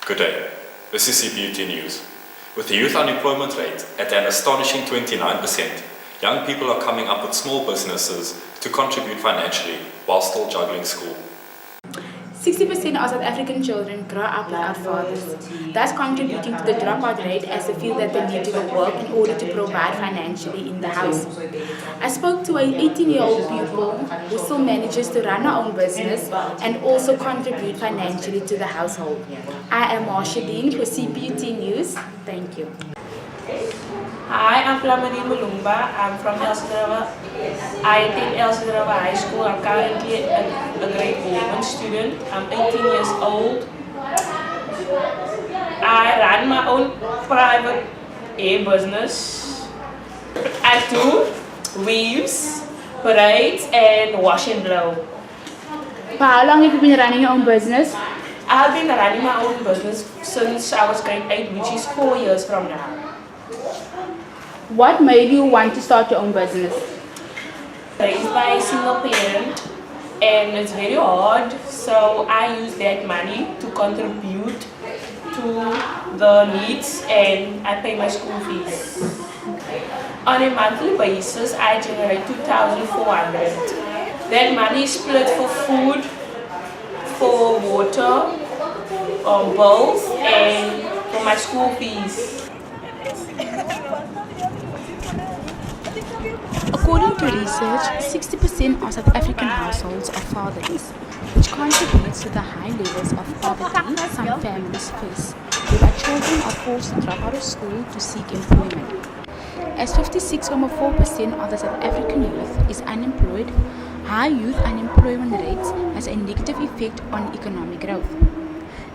Good day. This is CPUT News. With the youth unemployment rate at an astonishing 29%, young people are coming up with small businesses to contribute financially while still juggling school. 60% of South African children grow up without fathers, thus contributing to the dropout rate as they feel that they need to work in order to provide financially in the house. I spoke to an 18-year-old pupil who still manages to run her own business and also contribute financially to the household. I am Marsha for CPUT News. Thank you. Hi, I'm Madulube. I'm from Elsegrove. I attend Elsegrove High School. I'm currently a grade 11 student. I'm 18 years old. I run my own private hair business. I do weaves, braids, and wash and blow. For how long have you been running your own business? I've been running my own business since I was grade 8, which is 4 years from now. What made you want to start your own business? Raised by a single parent, and it's very hard, so I use that money to contribute to the needs, and I pay my school fees. On a monthly basis, I generate 2,400. That money is split for food, for water, bills, and for my school fees. According to research, 60% of South African households are fatherless, which contributes to the high levels of poverty some families face, whereby children are forced to drop out of school to seek employment. As 56.4% of the South African youth is unemployed, high youth unemployment rates has a negative effect on economic growth.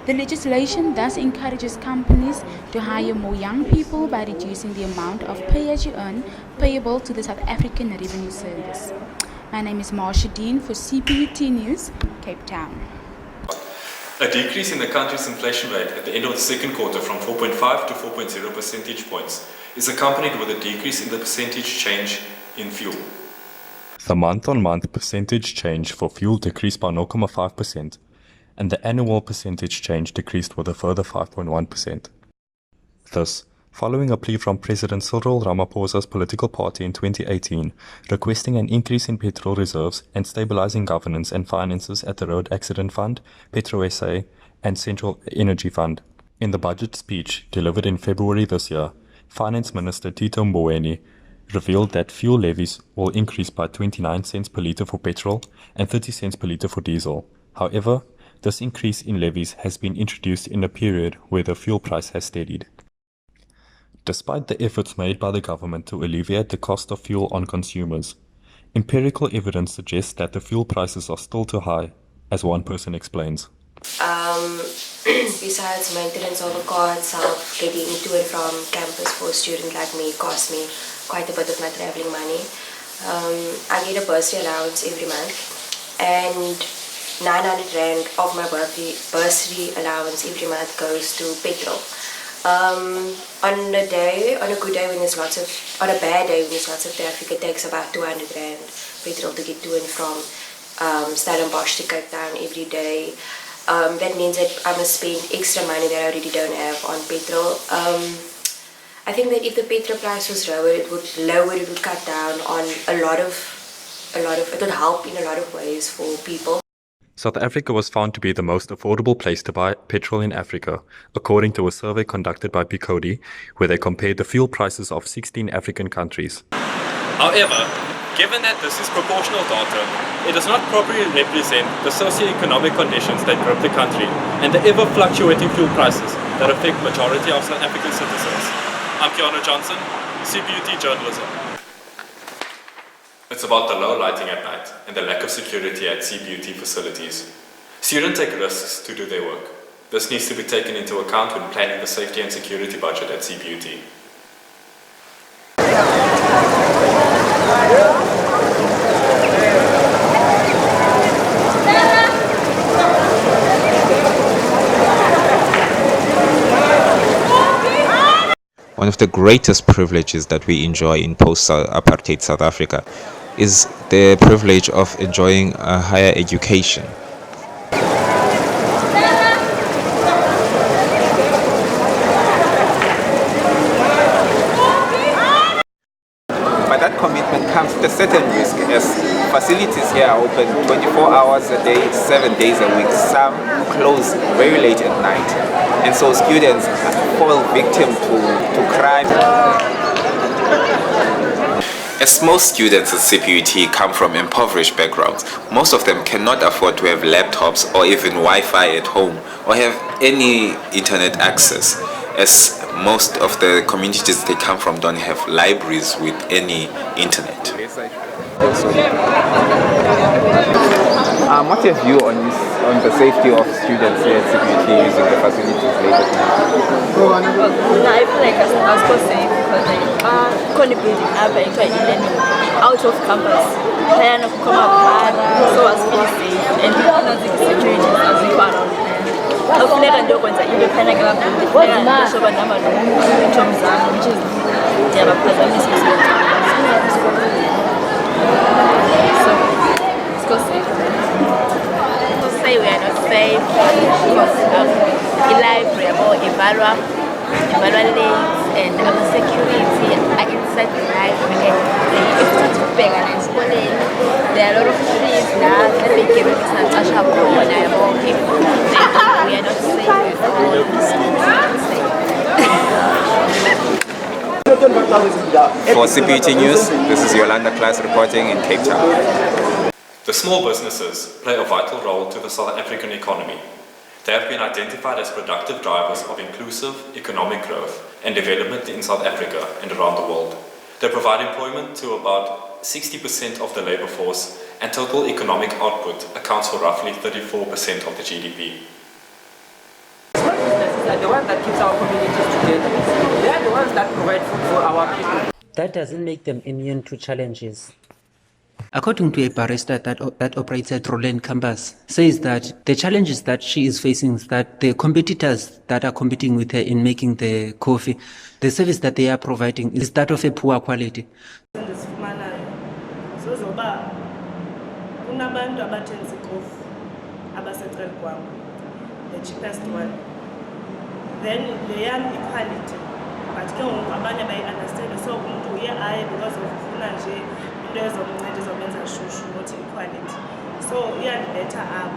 The legislation thus encourages companies to hire more young people by reducing the amount of pay-as-you-earn payable to the South African Revenue Service. My name is Marsha for CPUT News, Cape Town. A decrease in the country's inflation rate at the end of the second quarter from 4.5 to 4.0 percentage points is accompanied with a decrease in the percentage change in fuel. The month-on-month percentage change for fuel decreased by 0.5%. And the annual percentage change decreased with a further 5.1%. This, following a plea from President Cyril Ramaphosa's political party in 2018, requesting an increase in petrol reserves and stabilizing governance and finances at the Road Accident Fund, PetroSA, and Central Energy Fund. In the budget speech delivered in February this year, Finance Minister Tito Mboweni revealed that fuel levies will increase by 29 cents per litre for petrol and 30 cents per litre for diesel. However, this increase in levies has been introduced in a period where the fuel price has steadied. Despite the efforts made by the government to alleviate the cost of fuel on consumers, empirical evidence suggests that the fuel prices are still too high, as one person explains. Besides maintenance of a car itself, getting to and from campus for a student like me costs me quite a bit of my traveling money. I get a bursary allowance every month, and 900 Rand of my bursary allowance every month goes to petrol. On a good day when there's lots of, on a bad day when there's lots of traffic, it takes about 200 Rand petrol to get to and from Stellenbosch to Cape Town every day. That means that I must spend extra money that I already don't have on petrol. I think that if the petrol price was lower, it would cut down on it would help in a lot of ways for people. South Africa was found to be the most affordable place to buy petrol in Africa, according to a survey conducted by Picodi, where they compared the fuel prices of 16 African countries. However, given that this is proportional data, it does not properly represent the socio-economic conditions that grip the country and the ever-fluctuating fuel prices that affect the majority of South African citizens. I'm Keanu Johnson, CPUT Journalism. It's about the low lighting at night and the lack of security at CPUT facilities. Students take risks to do their work. This needs to be taken into account when planning the safety and security budget at CPUT. One of the greatest privileges that we enjoy in post-apartheid South Africa is the privilege of enjoying a higher education. open 24 hours a day, 7 days a week. Some close very late at night. And so students fall victim to crime. As most students at CPUT come from impoverished backgrounds, most of them cannot afford to have laptops or even Wi-Fi at home or have any internet access, as most of the communities they come from don't have libraries with any internet. What's your view on this, on the safety of students here at CPUT using the facilities late at night? I feel like I was so safe because contributing e-learning out of campus. I know come up so I was feeling safe and security as we are around. Akufuneka nje kwenza into phana ke lapho kufuneka shoba nama lo mzamo which is ndiyabaphazamisa so it's go safe. To say we are not safe because library or evalwa late and security are inside the library and if it's to beg and schooling there are a lot of trees now that they give us a touch up on and people we are not safe at all. For CPUT News, this is Yolanda, Klaas reporting in Cape Town. The small businesses play a vital role to the South African economy. They have been identified as productive drivers of inclusive economic growth and development in South Africa and around the world. They provide employment to about 60% of the labor force, and total economic output accounts for roughly 34% of the GDP. Small businesses are the ones that keep our communities together. They are the ones that provide food for our people. That doesn't make them immune to challenges. According to a barista that operates at Roland campus, says that the challenges that she is facing is that the competitors that are competing with her in making the coffee, the service that they are providing is that of a poor quality. The cheapest one. Then the young equality. But can we understand so because of financial not equality. So better up.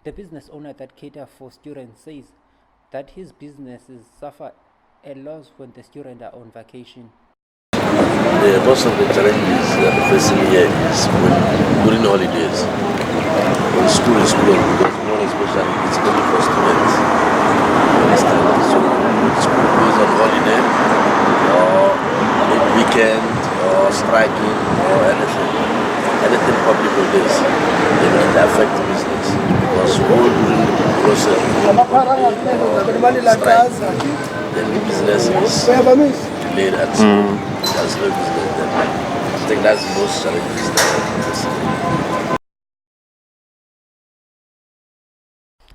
The business owner that caters for students says that his businesses suffer a loss when the students are on vacation. Most of the challenges that we're facing here is during holidays. When school is closed, because more especially it's only for students. Understand? So when school goes on holiday or weekend or striking or anything public holidays, then it will affect the business because all during the process then the business is delayed and so that's no business then. I think that's the most challenges that we're facing.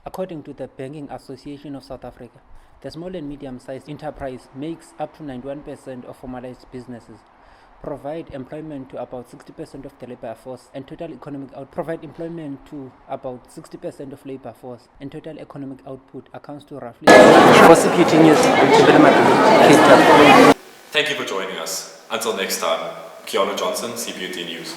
According to the Banking Association of South Africa, the small and medium-sized enterprise makes up to 91% of formalized businesses, provide employment to about 60% of the labor force, and total economic provide employment to about 60% of labor force, and total economic output accounts to roughly. For CPUT News, Thembela, Madulube, Cape Town. Thank you for joining us. Until next time, Keanu Johnson, CPUT News.